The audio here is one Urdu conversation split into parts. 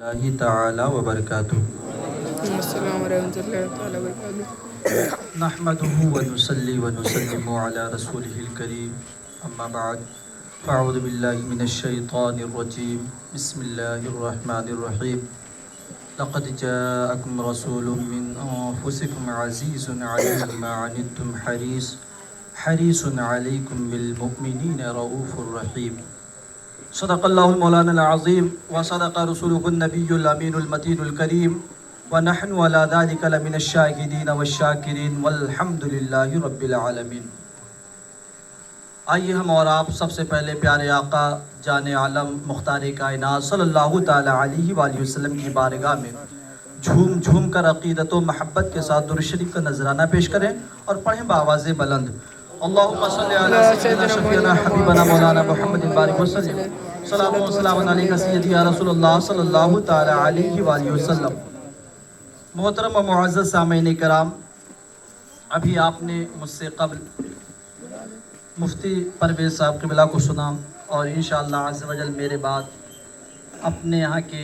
اللہ تعالی وبرکاتہ السلام ورحمۃ اللہ تعالیٰ وبرکاتہ۔ نحمده ونصلی ونسلم علی رسولہ الکریم اما بعد فاعوذ باللہ من الشیطان الرجیم بسم اللہ الرحمن الرحیم لقد جاءکم رسول من انفسکم عزیز علیہ ما عنتم حریص علیکم بالمؤمنین رؤوف الرحیم۔ صدق اللہ مولانا العظیم وصدق رسولہ النبی الامین المتین الکریم ونحن علی ذلک لمن الشاہدین والشاکرین والحمد للہ رب العالمین۔ آئیے ہم اور آپ سب سے پہلے پیارے آقا جان عالم مختار کائنات صلی اللہ تعالی علیہ وآلہ وسلم کی بارگاہ میں جھوم جھوم کر عقیدت و محبت کے ساتھ درود شریف کا نذرانہ پیش کریں اور پڑھیں بآواز بلند اللہم صلی علی سیدنا شفیعنا حبیبنا مولانا محمد بارک وسلم صلاۃ و سلام علیک سیدی یا رسول اللہ صلی اللہ تعالی علیہ وآلہ وسلم۔ محترم و معزز سامعین کرام، ابھی آپ نے مجھ سے قبل مفتی پرویز صاحب قبلہ کو سنا اور انشاءاللہ عز و جل میرے بعد اپنے یہاں کے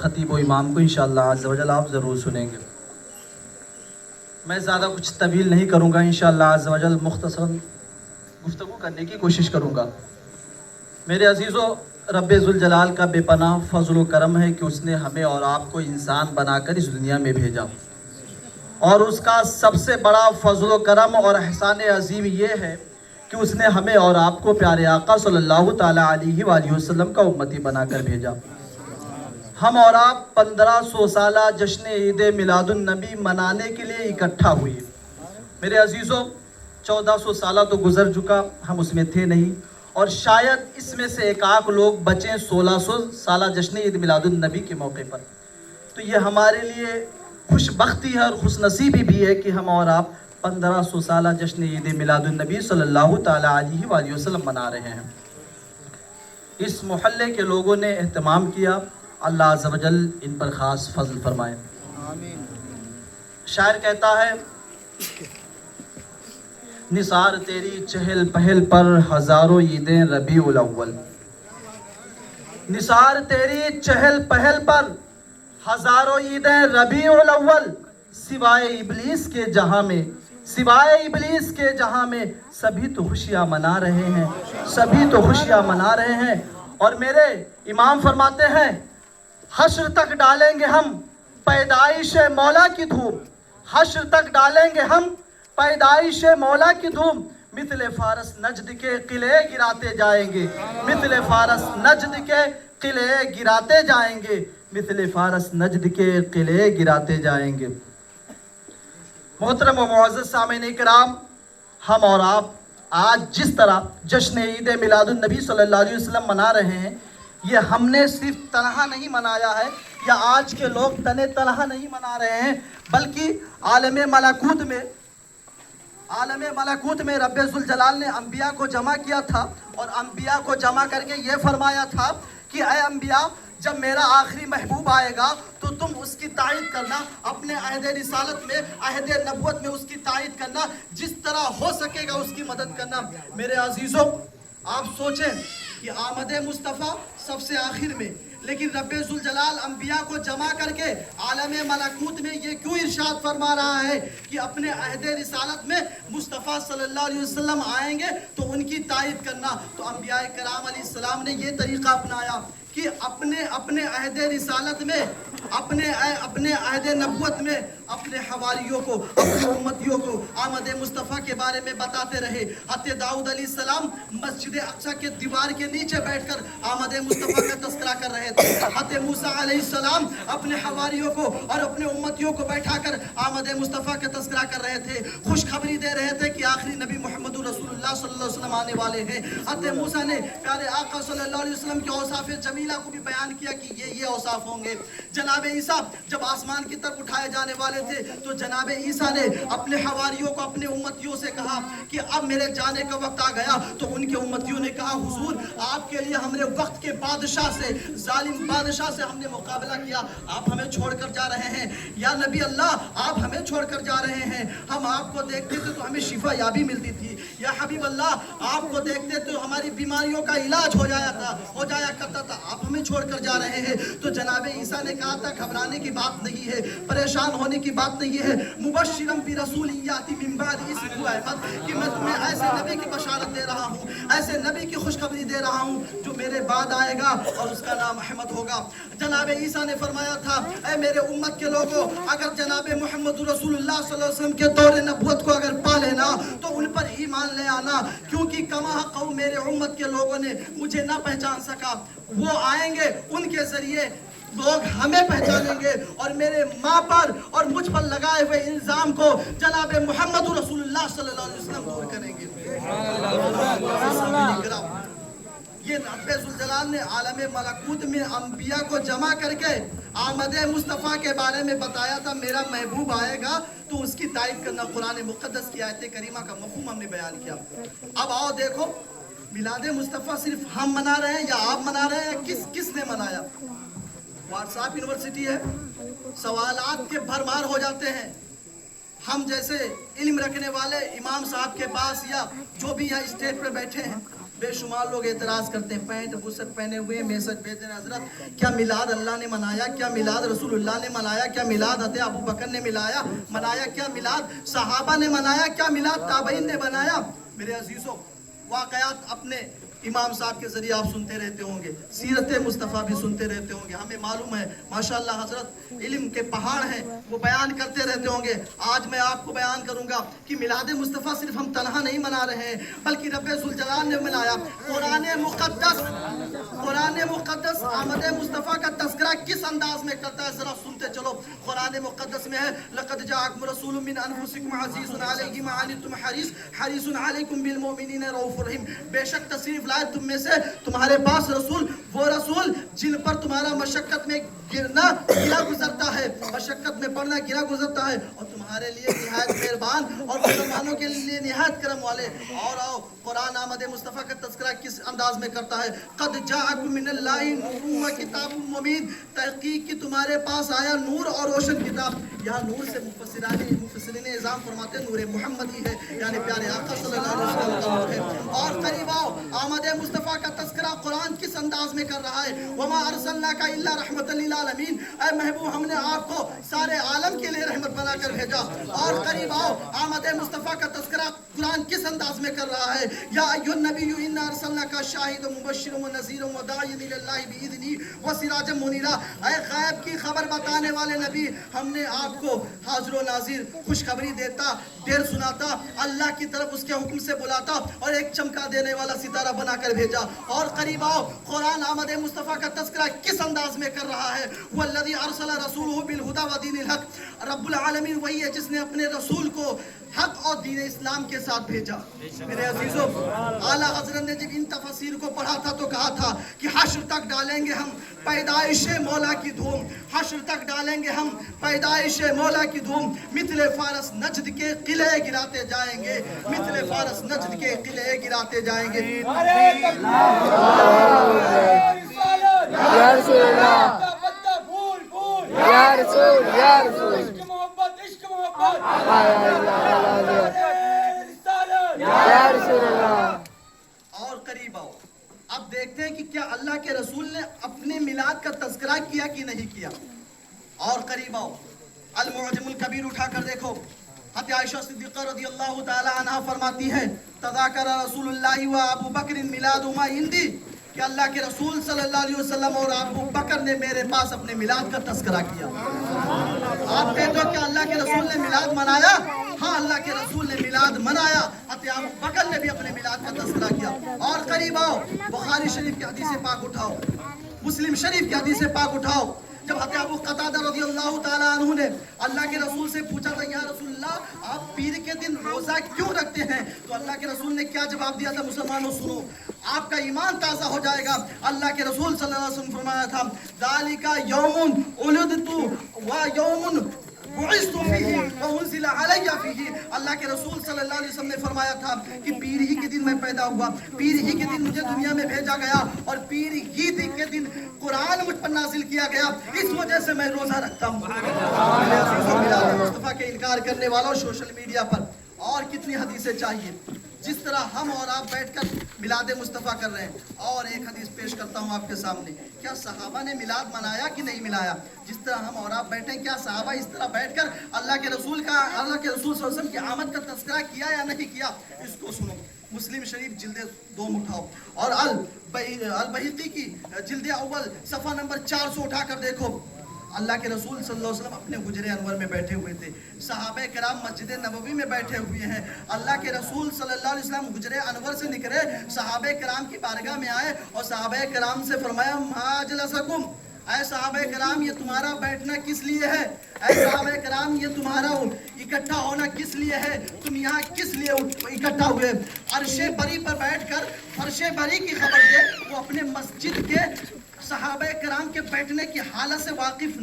خطیب و امام کو انشاءاللہ عز و جل آپ ضرور سنیں گے۔ میں زیادہ کچھ طویل نہیں کروں گا، انشاءاللہ عز و جل مختصراً گفتگو کرنے کی کوشش کروں گا۔ میرے عزیزو، رب ذوالجلال کا بے پناہ فضل و کرم ہے کہ اس نے ہمیں اور آپ کو انسان بنا کر اس دنیا میں بھیجا، اور اس کا سب سے بڑا فضل و کرم اور احسان عظیم یہ ہے کہ اس نے ہمیں اور آپ کو پیارے آقا صلی اللہ تعالی علیہ وآلہ وسلم کا امتی بنا کر بھیجا۔ ہم اور آپ 1500 سالہ جشن عید میلاد النبی منانے کے لیے اکٹھا ہوئے۔ میرے عزیزو، 1400 سالہ تو گزر چکا، ہم اس میں تھے نہیں، اور شاید اس میں سے ایک آدھ لوگ بچیں 1600 سالہ جشن عید میلاد النبی کے موقع پر۔ تو یہ ہمارے لیے خوش بختی ہے اور خوش نصیبی بھی ہے کہ ہم اور آپ 1500 سالہ جشن عید میلاد النبی صلی اللہ تعالی علیہ وآلہ وسلم منا رہے ہیں۔ اس محلے کے لوگوں نے اہتمام کیا، اللہ عز و جل ان پر خاص فضل فرمائے۔ آمین۔ شاعر کہتا ہے، نثار تیری چہل پہل پر ہزاروں عیدیں ربیع الاول، نثار تیری چہل پہل پر ہزاروں عیدیں ربیع الاول، سوائے ابلیس کے جہاں میں، سوائے ابلیس کے جہاں میں سبھی تو خوشیاں منا رہے ہیں، سبھی تو خوشیاں منا رہے ہیں۔ اور میرے امام فرماتے ہیں، حشر تک ڈالیں گے ہم پیدائش مولا کی دھوم، حشر تک ڈالیں گے ہم پیدائش مولا کی دھوم، مثل فارس نجد کے قلعے گراتے جائیں گے، مثل فارس نجد کے قلعے گراتے جائیں گے، مثل فارس نجد کے قلعے گراتے جائیں گے۔ محترم و معزز سامعین کرام، ہم اور آپ آج جس طرح جشن عید میلاد النبی صلی اللہ علیہ وسلم منا رہے ہیں، یہ ہم نے صرف تنہا نہیں منایا ہے، یا آج کے لوگ تنہا نہیں منا رہے ہیں، بلکہ عالم ملکوت میں رب ذوالجلال نے انبیاء کو جمع کیا تھا، اور انبیاء کو جمع کر کے یہ فرمایا تھا کہ اے انبیاء، جب میرا آخری محبوب آئے گا تو تم اس کی تائید کرنا، اپنے عہد رسالت میں، عہد نبوت میں اس کی تائید کرنا، جس طرح ہو سکے گا اس کی مدد کرنا۔ میرے عزیزوں، آپ سوچیں کہ آمد مصطفیٰ سب سے آخر میں، لیکن رب ذوالجلال انبیاء کو جمع کر کے عالم ملکوت میں یہ کیوں ارشاد فرما رہا ہے کہ اپنے عہد رسالت میں مصطفیٰ صلی اللہ علیہ وسلم آئیں گے تو ان کی تائید کرنا؟ تو انبیاء کرام علیہ السلام نے یہ طریقہ اپنایا کہ اپنے عہد رسالت میں، اپنے عہد نبوت میں اپنے حواریوں کو، اپنے امتیوں کو آمد مصطفیٰ کے بارے میں بتاتے رہے۔ حضرت داؤد علیہ السلام مسجد اقصی کے دیوار کے نیچے بیٹھ کر آمد مصطفیٰ کا تذکرہ کر رہے تھے۔ حضرت موسیٰ علیہ السلام اپنے حواریوں کو اور اپنے امتیوں کو بیٹھا کر آمد مصطفیٰ کا تذکرہ کر رہے تھے، خوشخبری دے رہے تھے کہ آخری نبی محمد رسول اللہ صلی اللہ علیہ وسلم آنے والے ہیں۔ حضرت موسیٰ نے پیارے آقا صلی اللہ علیہ وسلم کے اوصاف جمیلہ کو بھی بیان کیا کہ یہ اوصاف ہوں گے۔ جناب عیسیٰ جب آسمان کی طرف اٹھائے جانے والے تھے تو جناب عیسیٰ نے اپنے حواریوں کو، اپنے امتیوں سے کہا کہ اب میرے جانے کا وقت آ گیا، تو ان کے امتیوں نے کہا، حضور آپ کے لیے ہم نے وقت کے بادشاہ سے، ظالم بادشاہ سے ہم نے مقابلہ کیا، آپ ہمیں چھوڑ کر جا رہے ہیں۔ یا نبی اللہ، آپ ہمیں چھوڑ کر جا رہے ہیں، ہم آپ کو دیکھتے تھے تو ہمیں شفا یابی ملتی تھی۔ یا حبیب اللہ، آپ کو دیکھتے تو ہماری بیماریوں کا علاج ہو جایا کرتا تھا، آپ ہمیں چھوڑ کر جا رہے ہیں۔ تو جناب عیسیٰ نے کہا تھا گھبرانے کی بات نہیں ہے، پریشان ہونے کی بات نہیں ہے، مبشرم برسول یاتی من بعد اسمہ احمد، کہ میں تمہیں ایسے نبی کی بشارت دے رہا ہوں، ایسے نبی کی خوشخبری دے رہا ہوں جو میرے بعد آئے گا اور اس کا نام احمد ہوگا۔ جناب عیسیٰ نے فرمایا تھا اے میرے امت کے لوگوں، اگر جناب محمد رسول اللہ صلی اللہ علیہ وسلم کے دور نبوت کو اگر پا لینا تو ان پر ایمان لے آنا، کیونکہ کما قوم میرے امت کے لوگوں نے مجھے نہ پہچان سکا، وہ آئیں گے ان کے ذریعے لوگ ہمیں پہچانیں گے، اور میرے ماں پر اور مجھ پر لگائے ہوئے الزام کو جناب محمد رسول اللہ صلی اللہ علیہ وسلم دور کریں گے۔ یہ رب ذوالجلال نے عالم ملکوت میں انبیاء کو جمع کر کے آمد مصطفیٰ کے بارے میں بتایا تھا، میرا محبوب آئے گا تو اس کی تائید کرنا۔ قرآن مقدس کی آیت کریمہ کا مفہوم ہم نے بیان کیا۔ اب آؤ دیکھو، میلاد مصطفیٰ صرف ہم منا رہے ہیں یا آپ منا رہے ہیں، یا کس نے منایا؟ واٹس ایپ یونیورسٹی ہے، سوالات کے بھرمار ہو جاتے ہیں۔ ہم جیسے علم رکھنے والے امام صاحب کے پاس یا جو بھی یہاں اسٹیج پہ بیٹھے ہیں، بے شمار لوگ اعتراض کرتے ہیں، پینٹ بسٹ پہنے ہوئے میسج بھیجتے ہیں، حضرت کیا میلاد اللہ نے منایا؟ کیا میلاد رسول اللہ نے منایا؟ کیا میلاد حضرت ابو بکر نے منایا؟ کیا میلاد صحابہ نے منایا؟ کیا میلاد تابعین نے بنایا؟ میرے عزیزوں، واقعات اپنے امام صاحب کے ذریعے آپ سنتے رہتے ہوں گے، سیرت مصطفیٰ بھی سنتے رہتے ہوں گے، ہمیں معلوم ہے ماشاءاللہ حضرت علم کے پہاڑ ہیں، وہ بیان کرتے رہتے ہوں گے۔ آج میں آپ کو بیان کروں گا کہ میلاد مصطفیٰ صرف ہم تنہا نہیں منا رہے ہیں، بلکہ رب ذوالجلال نے منایا۔ قرآن مقدس آمد مصطفیٰ کا تذکرہ کس انداز میں کرتا ہے، ذرا سنتے چلو۔ قرآن مقدس میں ہے لَقَدْ جَاءَكُمْ رَسُولٌ مِّنْ أَنفُسِكُمْ عَزِيزٌ عَلَيْهِ مَا عَنِتُّمْ حَرِيصٌ عَلَيْكُمْ بِالْمُؤْمِنِينَ رَءُوفٌ رَحِيمٌ۔ بے شک تشریف لائے تم میں سے تمہارے پاس رسول، وہ رسول جن پر تمہارا مشقت میں گرا گزرتا ہے، مشقت میں پڑنا گرا گزرتا ہے، اور تمہارے لیے نہایت مہربان اور مسلمانوں کے لیے نہایت کرم والے۔ اور آؤ، قرآن آمد مصطفیٰ کا تذکرہ کس انداز میں کرتا ہے؟ قد جاءکم من اللہ نور و کتاب مبین، تحقیق کہ تمہارے پاس آیا نور اور روشن کتاب۔ یہاں نور سے مفسرین اعظام فرماتے ہیں نور محمدی ہے، یعنی پیارے آقا صلی اللہ علیہ وسلم کا نور ہے۔ اور قریب آؤ، آمد مصطفیٰ کا تذکرہ قرآن کس انداز میں کر رہا ہے؟ وما ارسلناک الا رحمۃ للعالمین، اے محبوب ہم نے آپ کو سارے عالم کے لیے رحمت بنا کر بھیجا۔ اور قریب آؤ، آمد مصطفیٰ کا تذکرہ قرآن کس انداز میں کر رہا ہے؟ یا ایھا النبی انا ارسلناک شاہدا ومبشرا ونذیرا وداعیا الی اللہ باذنہ وسراجا منیرا، اے غیب کی خبر بتانے والے نبی، ہم نے آپ کو حاضر و ناظر خوشخبری دیتا، دیر سناتا، اللہ کی طرف اس کے حکم سے بلاتا، اور ایک چمکا دینے والا ستارہ بنا کر بھیجا۔ اور قریب آؤ، قرآن آمد مصطفیٰ کا تذکرہ کس انداز میں کر رہا ہے؟ والذی ارسل رسولہ بالہدی ودین الحق، رب العالمین وہی ہے جس نے اپنے رسول کو حق اور دین اسلام کے ساتھ بھیجا۔ میرے عزیزوں، اعلیٰ حضرت نے جب ان تفاسیر کو پڑھا تھا تو کہا تھا کہ حشر تک ڈالیں گے ہم پیدائش مولا کی دھوم، حشر تک ڈالیں گے ہم پیدائش مولا کی دھوم، مثل فارس نجد کے قلعے گراتے جائیں گے، مثل فارس نجد کے قلعے گراتے جائیں گے۔ یا رسول اللہ، یا رسول، یا رسول، یا رسول اللہ۔ اور قریب آؤ، اب دیکھتے ہیں کہ کیا اللہ کے رسول نے اپنے میلاد کا تذکرہ کیا کہ نہیں کیا۔ اور قریب آؤ، المعجم الکبیر اٹھا کر دیکھو، حضرت عائشہ صدیقہ رضی اللہ تعالی عنہ فرماتی ہے تذاکر رسول اللہ و ابو بکر میلادہما عندی، کہ اللہ کے رسول صلی اللہ علیہ وسلم اور ابو بکر نے میرے پاس اپنے میلاد کا تذکرہ کیا۔ آپ کہتے ہو کہ اللہ کے رسول نے میلاد منایا؟ ہاں، اللہ کے رسول نے میلاد منایا، حضرت ابو بکر نے بھی اپنے میلاد کا تذکرہ کیا۔ اور قریب آؤ، بخاری شریف کی حدیث پاک اٹھاؤ، مسلم شریف کی حدیث پاک اٹھاؤ۔ جب حضرت ابو قتادہ رضی اللہ تعالیٰ عنہ نے اللہ کے رسول سے پوچھا تھا یا رسول اللہ آپ پیر کے دن روزہ کیوں رکھتے ہیں، تو اللہ کے رسول نے کیا جواب دیا تھا؟ مسلمانوں سنو، آپ کا ایمان تازہ ہو جائے گا۔ اللہ کے رسول صلی اللہ علیہ وسلم فرمایا تھا ذالک یوم ولدت و یوم بعثت فیہ وانزل علی فیہ، اللہ کے رسول صلی اللہ علیہ وسلم نے فرمایا تھا کہ پیر ہی کے دن میں پیدا ہوا، پیر ہی کے دن مجھے دنیا میں بھیجا گیا، اور پیر ہی کے دن قرآن مجھ پر نازل کیا گیا، اس وجہ سے میں روزہ رکھتا ہوں۔ میلاد مصطفیٰ کے انکار کرنے والوں سوشل میڈیا پر اور کتنی حدیثیں چاہیے۔ جس طرح ہم اور آپ بیٹھ کر میلاد مصطفیٰ کر رہے ہیں. اور ایک حدیث پیش کرتا ہوں آپ کے سامنے. کیا صحابہ نے میلاد منایا کہ نہیں منایا؟ جس طرح ہم اور آپ بیٹھے ہیں، کیا صحابہ اس طرح بیٹھ کر اللہ کے رسول صلی اللہ علیہ وسلم کی آمد کا تذکرہ کیا یا نہیں کیا؟ اس کو سنو. مسلم شریف جلد 2 اٹھاؤ اور البیہقی کی جلد اول صفحہ نمبر 400 اٹھا کر دیکھو. اللہ کے رسول صلی اللہ علیہ وسلم اپنے حجرے انور میں بیٹھے ہوئے تھے. صحابہ کرام مسجد نبوی میں بیٹھے ہوئے ہیں. اللہ کے رسول صلی اللہ علیہ وسلم حجرے انور سے نکلے، صحابہ کرام کی بارگاہ میں آئے اور صحابہ کرام سے فرمایا ما اجلسکم، اے صحابہ کرام یہ تمہارا بیٹھنا کس لیے ہے؟ اے صحابہ کرام یہ تمہارا اکٹھا ہونا کس لیے ہے؟ تم یہاں کس لیے اکٹھا ہوئے؟ عرش بری پر بیٹھ کر فرش بری کی خبر دے. وہ اپنے مسجد کے صحابہ کرام کے بیٹھنے کی حالت سے ناواقف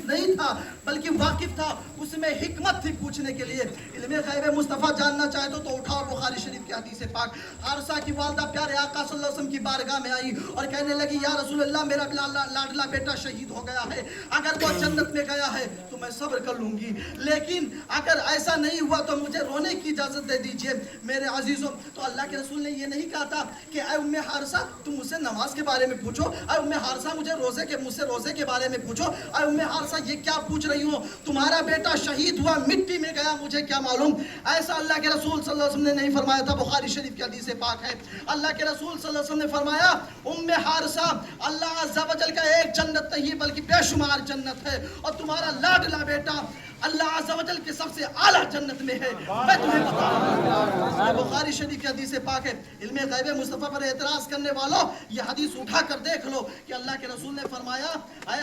نہیں تھا، بلکہ واقف تھا. اس میں حکمت تھی پوچھنے کے لیے. علم غیب مصطفیٰ جاننا چاہے تو اٹھاؤ بخاری شریف کی حدیث پاک. حارثہ کی والدہ پیارے آقا صلی اللہ علیہ وسلم کی بارگاہ میں آئی اور کہنے لگی یا رسول اللہ میرا لاڈلا بیٹا شہید ہو گیا ہے، اگر وہ جنت میں گیا ہے تو میں صبر کر لوں گی، لیکن اگر ایسا نہیں ہوا تو مجھے رونے کی اجازت دے دیجئے. میرے عزیزوں، تو اللہ کے رسول نے یہ نہیں کہا تھا کہ اے ام حارثہ تم مجھ سے نماز کے بارے میں پوچھو، اے ام حارثہ مجھے مجھ سے روزے کے بارے میں پوچھو، اے ام حارثہ یہ کیا پوچھ رہی ہو؟ تمہارا بیٹا شہید ہوا، مٹی میں گیا، مجھے کیا معلوم؟ ایسا اللہ کے رسول صلی اللہ علیہ وسلم نے نہیں فرمایا تھا. بخاری شریف کی حدیث پاک ہے. اللہ کے رسول صلی اللہ علیہ وسلم نے فرمایا ام حارثہ اللہ عز و جل کا ایک جنت نہیں بلکہ بے شمار جنت ہے، اور تمہارا لاڈلا بیٹا اللہ عز و جل کے سب سے اعلیٰ جنت میں ہے. میں تمہیں بتاؤں، یہ بخاری شریف کی حدیث پاک ہے. علم غیب مصطفیٰ پر اعتراض کرنے والوں یہ حدیث اٹھا کر دیکھ لو کہ اللہ کے رسول نے فرمایا اے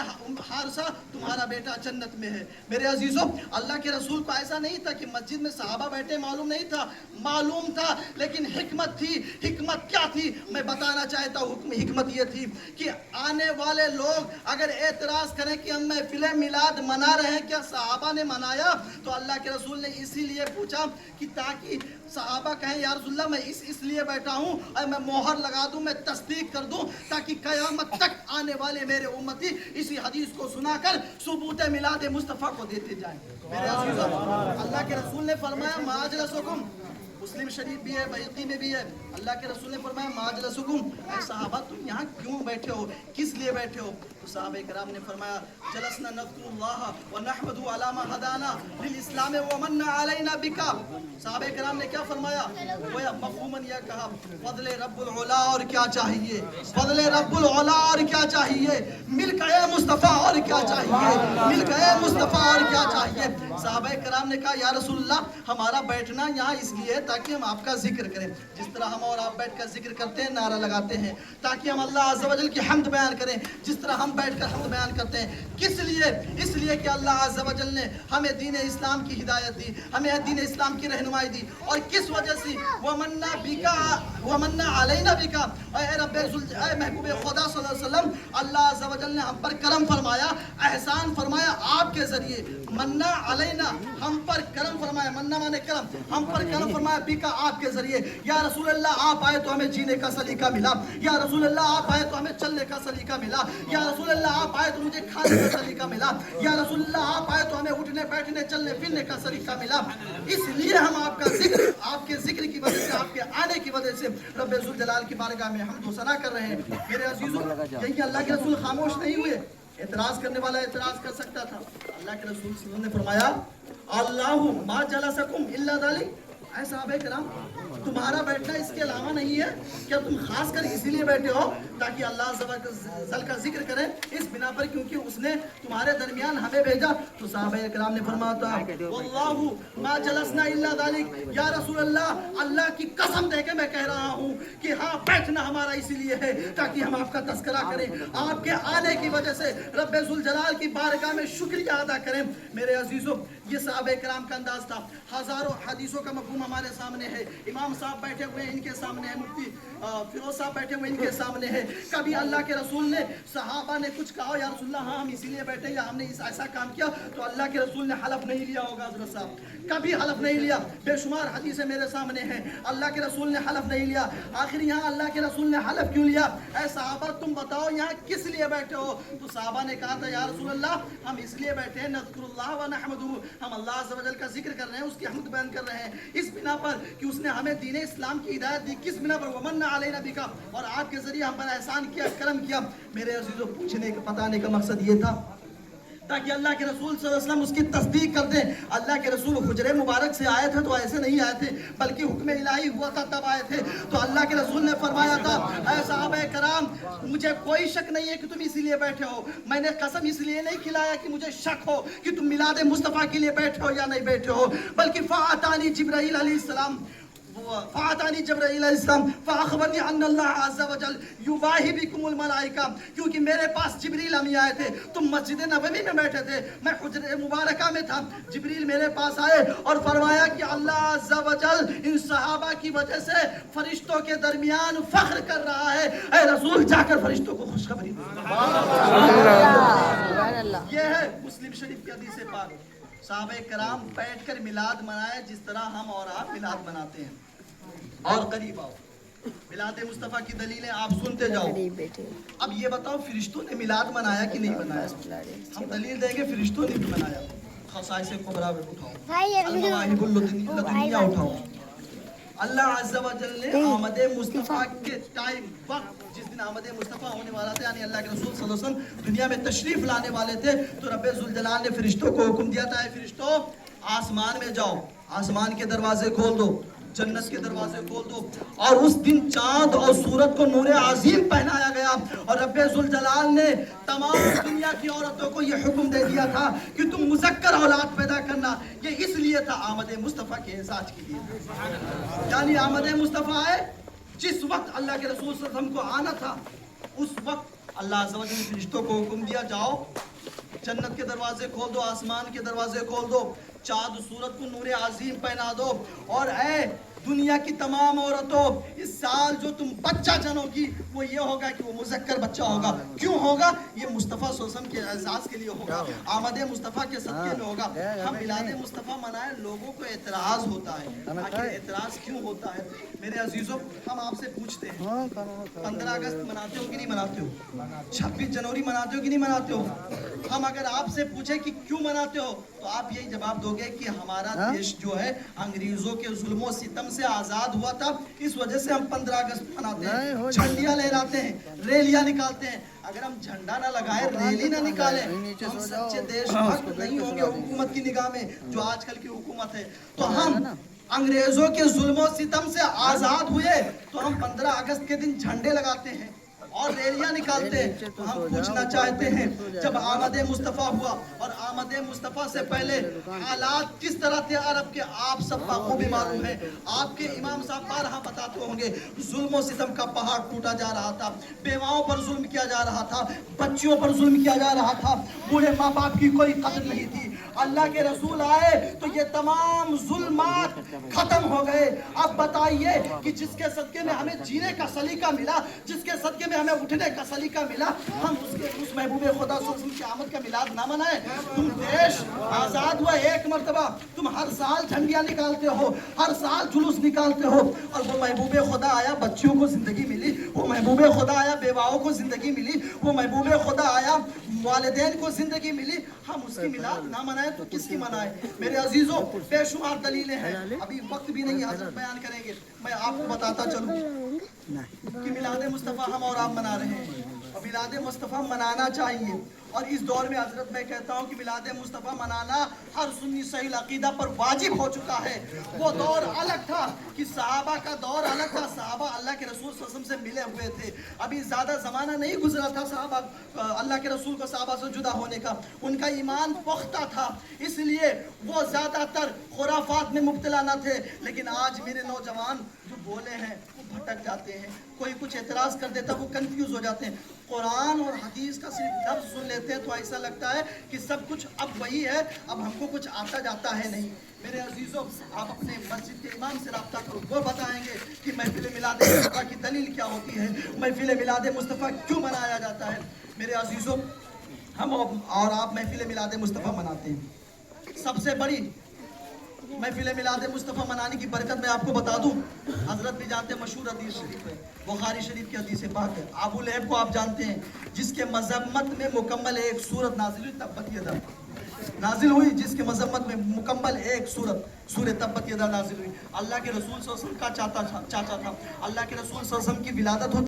حارثہ تمہارا بیٹا جنت میں ہے. میرے عزیزوں، اللہ کے رسول کو ایسا نہیں تھا کہ مسجد میں صحابہ بیٹھے معلوم نہیں تھا، معلوم تھا، لیکن حکمت تھی. حکمت کیا تھی میں بتانا چاہتا ہوں. حکمت یہ تھی کہ آنے والے لوگ اگر اعتراض کریں کہ ہم محفل میلاد منا رہے ہیں، کیا صحابہ نے منایا؟ تو اللہ کے رسول نے اسی لیے پوچھا کہ تاکہ صحابہ کہیں یا رسول اللہ میں اس لیے بیٹھا ہوں اور میں مہر لگا دوں، میں تصدیق کر دوں، تاکہ قیامت تک آنے والے میرے امتی اسی حدیث کو سنا کر ثبوت میلاد مصطفیٰ کو دیتے جائیں. میرے عزیزوں، اللہ کے رسول نے فرمایا ما اجلسکم، مسلم شریف بھی ہے، بیہقی میں بھی ہے. اللہ کے رسول نے فرمایا ما اجلسکم، اے صحابہ تم یہاں کیوں بیٹھے ہو، کس لیے بیٹھے ہو؟ تو صحابہ کرام نے فرمایا جلسنا نذکر اللہ ونحمدہ علی ما ہدانا للاسلام ومن علینا بکا. صحابہ کرام نے کیا فرمایا؟ وہ مفہوماً یہ کہا فضل رب العلا اور کیا چاہیے، فضل رب العلا اور کیا چاہیے، مل گئے مصطفیٰ اور کیا چاہیے، مل گئے مصطفیٰ اور کیا چاہیے. صحابہ کرام نے کہا یا رسول اللہ ہمارا بیٹھنا یہاں اس لیے تاکہ ہم آپ کا ذکر کریں. جس طرح ہم اور آپ بیٹھ کر ذکر کرتے ہیں، نعرہ لگاتے ہیں، تاکہ ہم اللہ عز و جل کی حمد بیان کریں. جس طرح ہم بیٹھ کر حمد بیان کرتے ہیں، کس لیے؟ اس لیے کہ اللہ عز و جل نے ہمیں دین اسلام کی ہدایت دی، ہمیں دین اسلام کی رہنمائی دی. اور کس وجہ سے ومنا بکا ومنا علینا بکا، اے رب اے محبوب خدا صلی اللہ علیہ وسلم، اللہ عز و جل نے ہم پر کرم فرمایا، احسان فرمایا آپ کے ذریعے. منا علینا ہم پر کرم فرمایا، منا مانے کرم، ہم پر کرم فرمایا بکا آپ کے ذریعے. یا رسول اللہ آپ آئے تو ہمیں جینے کا سلیقہ ملا، یا رسول اللہ آپ آئے تو ہمیں چلنے کا سلیقہ ملا، یا رسول اللہ آپ آئے تو مجھے کھانے کا سلیقہ ملا، یا رسول اللہ آپ آئے تو ہمیں اٹھنے بیٹھنے چلنے پھرنے کا سلیقہ ملا. اس لیے ہم آپ کا ذکر، آپ کے ذکر کی وجہ سے، آپ کے آنے کی وجہ سے رب ذوالجلال کی بارگاہ میں حمد و ثنا کر رہے ہیں. میرے عزیزوں، یہی اللہ کے رسول خاموش نہیں ہوئے. اعتراض کرنے والا اعتراض کر سکتا تھا. اللہ کے رسول صلی اللہ علیہ وسلم نے فرمایا اللہ ما جلسکم الا ذلک. اے صحابہ کرام تمہارا بیٹھنا اس کے علاوہ نہیں ہے، کیا تم خاص کر اسی لیے بیٹھے ہو تاکہ اللہ عز و جل کا ذکر کریں اس بنا پر کیونکہ اس نے تمہارے درمیان ہمیں بھیجا؟ تو صحابہ کرام نے فرمایا تھا واللہ ما جلسنا الا ذلک، یا رسول اللہ اللہ کی قسم دے کے میں کہہ رہا ہوں کہ ہاں بیٹھنا ہمارا اسی لیے ہے تاکہ ہم آپ کا تذکرہ کریں، آپ کے آنے کی وجہ سے رب ذوالجلال کی بارگاہ میں شکریہ ادا کریں. میرے عزیزوں، یہ صحابہ کرام کا انداز تھا. ہزاروں حدیثوں کا مفہوم ہمارے سامنے ہے. امام صاحب بیٹھے ہوئے ہیں، ان کے سامنے ہے، مفتی فیروز صاحب بیٹھے ہوئے ان کے سامنے ہے. کبھی اللہ کے رسول نے صحابہ نے کچھ کہا یا رسول اللہ ہاں ہم اسی لیے بیٹھے یا ہم نے ایسا کام کیا تو اللہ کے رسول نے حلف نہیں لیا ہوگا؟ حضرت صاحب کبھی حلف نہیں لیا. بے شمار حدیثیں میرے سامنے ہیں، اللہ کے رسول نے حلف نہیں لیا. آخر یہاں اللہ کے رسول نے حلف کیوں لیا؟ اے صحابہ تم بتاؤ یہاں کس لیے بیٹھے ہو؟ تو صحابہ نے کہا تھا یا رسول اللہ ہم اس لیے بیٹھے ہیں نذکر اللہ و نحمدہ، ہم اللہ عز و جل کا ذکر کر رہے ہیں، اس کی حمد بیان کر رہے ہیں. اس کس بنا پر کہ اس نے ہمیں دین اسلام کی ہدایت دی, کس بنا پر ومن علینا بکا, اور آپ کے ذریعے ہم پر احسان کیا, کرم کیا. میرے عزیزو پوچھنے کا بتانے کا مقصد یہ تھا تاکہ اللہ کے رسول صلی اللہ علیہ وسلم اس کی تصدیق کر دیں. اللہ کے رسول حجرے مبارک سے آئے تھے تو ایسے نہیں آئے تھے, بلکہ حکم الہی ہوا تھا تب آئے تھے. تو اللہ کے رسول نے فرمایا تھا اے صحابہ کرام, مجھے کوئی شک نہیں ہے کہ تم اسی لیے بیٹھے ہو. میں نے قسم اس لیے نہیں کھلایا کہ مجھے شک ہو کہ تم میلاد مصطفیٰ کے لیے بیٹھے ہو یا نہیں بیٹھے ہو, بلکہ فاتانی جبرائیل علیہ السلام فاتانی جبرائیل علیہ السلام فاخبرنی ان اللہ عز وجل یباہی بکم الملائکہ, کیونکہ میرے پاس جبریل امی آئے تھے. تم مسجد نبوی میں بیٹھے تھے, میں حجر مبارکہ میں تھا. جبریل میرے پاس آئے اور فرمایا کہ اللہ عز وجل ان صحابہ کی وجہ سے فرشتوں کے درمیان فخر کر رہا ہے. اے رسول جا کر فرشتوں کو خوشخبری دو. یہ ہے مسلم شریف کی حدیث پاک. صحابہ کرام بیٹھ کر میلاد منائے جس طرح ہم اور آپ میلاد مناتے ہیں. اور قریب آؤ, میلاد مصطفیٰ کی دلیلیں آپ سنتے جاؤ. اب یہ بتاؤ فرشتوں نے میلاد منایا کہ نہیں منایا؟ ہم دلیل دیں گے فرشتوں نے بھی منایا. خصائص کبریٰ اٹھاؤ, المواہب اللدنیہ اٹھاؤ. اللہ عز و جل نے آمد مصطفیٰ کے ٹائم وقت جس دن آمد مصطفیٰ ہونے والا تھا, یعنی اللہ کے رسول صلی اللہ علیہ وسلم دنیا میں تشریف لانے والے تھے, تو رب ذوالجلال نے فرشتوں کو حکم دیا تھا, اے فرشتوں آسمان میں جاؤ, آسمان کے دروازے کھول دو, جنت کے دروازے کھول دو. اور اس دن چاند اور سورج کو نور عظیم پہنایا گیا, اور رب ذوالجلال نے تمام دنیا کی عورتوں کو یہ حکم دے دیا تھا کہ تم مذکر اولاد پیدا کرنا. یہ اس لیے تھا آمد مصطفیٰ کے اعزاز کے لیے, یعنی آمد مصطفیٰ آئے جس وقت اللہ کے رسول صلی اللہ علیہ وسلم کو آنا تھا, اس وقت اللہ عز و جل نے فرشتوں کو حکم دیا جاؤ جنت کے دروازے کھول دو, آسمان کے دروازے کھول دو, چاند سورج کو نور عظیم پہنا دو, اور اے دنیا کی تمام عورتوں اس سال جو تم بچہ جنو گی وہ یہ ہوگا کہ وہ مذکر بچہ ہوگا. کیوں ہوگا؟ یہ مصطفیٰ صلی اللہ علیہ وسلم کے اعزاز کے لیے ہوگا, آمد مصطفیٰ کے صدقے میں ہوگا. ہم میلاد مصطفیٰ منائیں, لوگوں کو اعتراض ہوتا ہے. آخر اعتراض کیوں ہوتا ہے؟ میرے عزیزوں ہم آپ سے پوچھتے ہیں 15 اگست مناتے ہو کہ نہیں مناتے ہو؟ 26 جنوری مناتے ہو کہ نہیں مناتے ہو؟ ہم اگر آپ سے پوچھیں کہ کیوں مناتے ہو تو آپ یہی جواب دو گے کہ ہمارا دیش جو ہے انگریزوں کے ظلم و ستم سے آزاد ہوا تھا, اس وجہ سے ہم 15 اگست مناتے ہیں, جھنڈیاں لہراتے ہیں, ریلیاں نکالتے ہیں. اگر ہم جھنڈا نہ لگائیں, ریلی نہ نکالیں تو ہم سچے دیش بھکت نہیں ہوں گے حکومت کی نگاہ میں, جو آج کل کی حکومت ہے. تو ہم انگریزوں کے ظلم و ستم سے آزاد ہوئے تو ہم 15 اگست کے دن جھنڈے لگاتے ہیں اور ریلیاں نکالتے ہیں. تو ہم پوچھنا چاہتے ہیں جب آمد مصطفیٰ ہوا اور آمد مصطفیٰ سے پہلے حالات کس طرح تھے عرب کے, آپ سب کو بھی معلوم ہے. آپ کے امام صاحب بارہا بتاتے ہوں گے, ظلم و ستم کا پہاڑ ٹوٹا جا رہا تھا, بیواؤں پر ظلم کیا جا رہا تھا, بچیوں پر ظلم کیا جا رہا تھا, بوڑھے ماں باپ کی کوئی قدر نہیں تھی. اللہ کے رسول آئے تو یہ تمام ظلمات ختم ہو گئے. اب بتائیے کہ جس کے صدقے میں ہمیں جینے کا سلیقہ ملا, جس کے صدقے میں ہمیں اٹھنے کا سلیقہ ملا, ہم اس محبوب خدا صلی اللہ علیہ وسلم کی آمد کا میلاد نہ منائیں. تم دیش آزاد ہوا ایک مرتبہ, تم ہر سال جھنڈیاں نکالتے ہو, ہر سال جلوس نکالتے ہو, اور وہ محبوب خدا آیا بچیوں کو زندگی ملی, وہ محبوب خدا آیا بیواؤں کو زندگی ملی, وہ محبوب خدا آیا والدین کو زندگی ملی. ہم اس کی میلاد نہ منائیں تو کس کی منائیں؟ میرے عزیزوں بے شمار دلیلیں ہیں, ابھی وقت بھی نہیں حضرت بیان کریں گے. میں آپ کو بتاتا چلوں کہ میلاد مصطفیٰ ہم اور آپ منا رہے ہیں, اور میلاد مصطفیٰ منانا چاہیے. اور اس دور میں حضرت میں کہتا ہوں کہ میلاد مصطفیٰ منانا ہر سنی صحیح عقیدہ پر واجب ہو چکا ہے. وہ دور الگ تھا کہ صحابہ کا دور الگ تھا, صحابہ اللہ کے رسول صلی اللہ علیہ وسلم سے ملے ہوئے تھے, ابھی زیادہ زمانہ نہیں گزرا تھا صحابہ اللہ کے رسول کو صحابہ سے جدا ہونے کا. ان کا ایمان پختہ تھا, اس لیے وہ زیادہ تر خرافات میں مبتلا نہ تھے. لیکن آج میرے نوجوان جو بولے ہیں وہ بھٹک جاتے ہیں, کوئی کچھ اعتراض کر دیتا وہ کنفیوز ہو جاتے ہیں. قرآن اور حدیث کا صرف لفظ سن لیتے ہیں تو ایسا لگتا ہے کہ سب کچھ اب وہی ہے, اب ہم کو کچھ آتا جاتا ہے نہیں. میرے عزیزوں آپ اپنے مسجد کے امام سے رابطہ کرو, وہ بتائیں گے کہ محفل میلاد مصطفیٰ کی دلیل کیا ہوتی ہے, محفل میلاد مصطفیٰ کیوں منایا جاتا ہے. میرے عزیزوں ہم اور آپ محفل میلاد مصطفیٰ مناتے ہیں. سب سے بڑی محفل میلاد مصطفیٰ منانے کی برکت میں آپ کو بتا دوں, حضرت بھی جانتے ہیں مشہور حدیث شریف ہے, بخاری شریف کی حدیث پاک ہے. ابو لہب کو آپ جانتے ہیں, جس کے مذمت میں مکمل ایک سورت نازل ہوئی, تبت یدا, نازل ہوئی جس کی مذمت میں مکمل ایک سورت سورہ تبت یدا نازل ہوئی. اللہ کے رسول صلی اللہ علیہ وسلم کا چاچا تھا. اللہ کے رسول صلی اللہ علیہ وسلم کی ولادت ہوتی